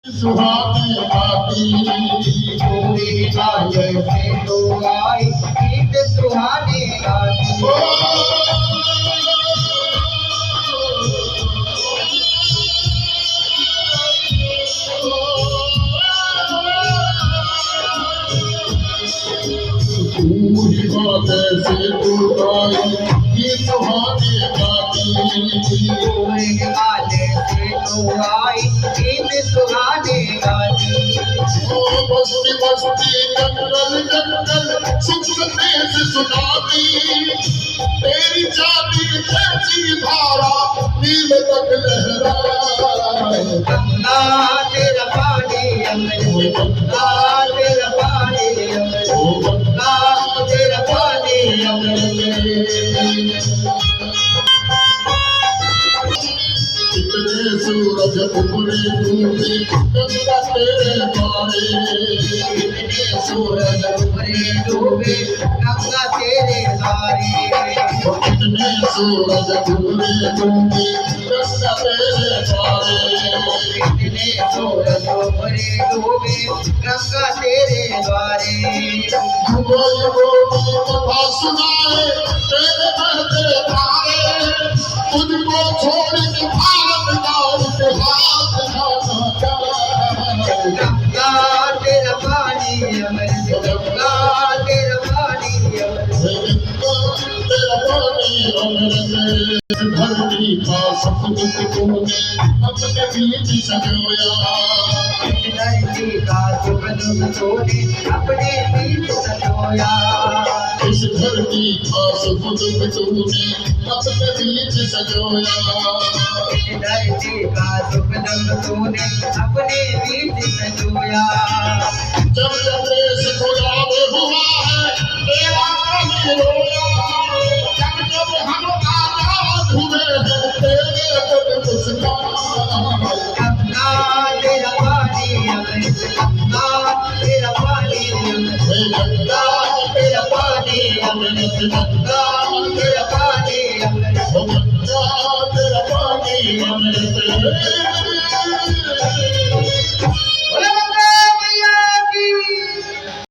सुहानी आती पूरी आये से तो आई ईद सुहानी आती पूरी बात से तो आई ये सुहानी आती पूरी आये से तो आई ईद सुहानी आती बस्ती बस्ती जंगल जंगल सुनने से सुनाती तेरी चांदी कैसी धारा नील तक लहराए गंगा तेरा पानी अमृत गंगा तेरा पानी अमृत गंगा तेरा पानी अमृत कितने सूरज उभरे डूबे गंगा तेरे द्वारे कितने सूरज उभरे डूबे गंगा तेरे द्वारे कितने सूरज उभरे डूबे गंगा तेरे द्वारे कितने सूरज उभरे डूबे गंगा तेरे द्वारे युगों युगों की कथा सुनाए तेरे बहते धारे तुझको छोड़ के भारत का इतिहास गंगा तेरा पानी अमृत गंगा तेरा पानी अमृत तेरा पानी अमृत धरती का सतुलित तूने अपने बीच सजोया धरती का सतुलित तूने अपने बीच सजोया इस धरती का सतुलित तूने अपने बीच सजोया धरती का सतुलित तूने अपने बीच सजोया जब देश को याद हुआ है तेरा कभी रोया जब जब हम आजाद हुए हैं तेरे पर मुस्कान गंगा तेरा पानी अमृत गंगा तेरा पानी अमृत गंगा तेरा पानी अमृत गंगा तेरा पानी अमृत गंगा तेरा पानी अमृत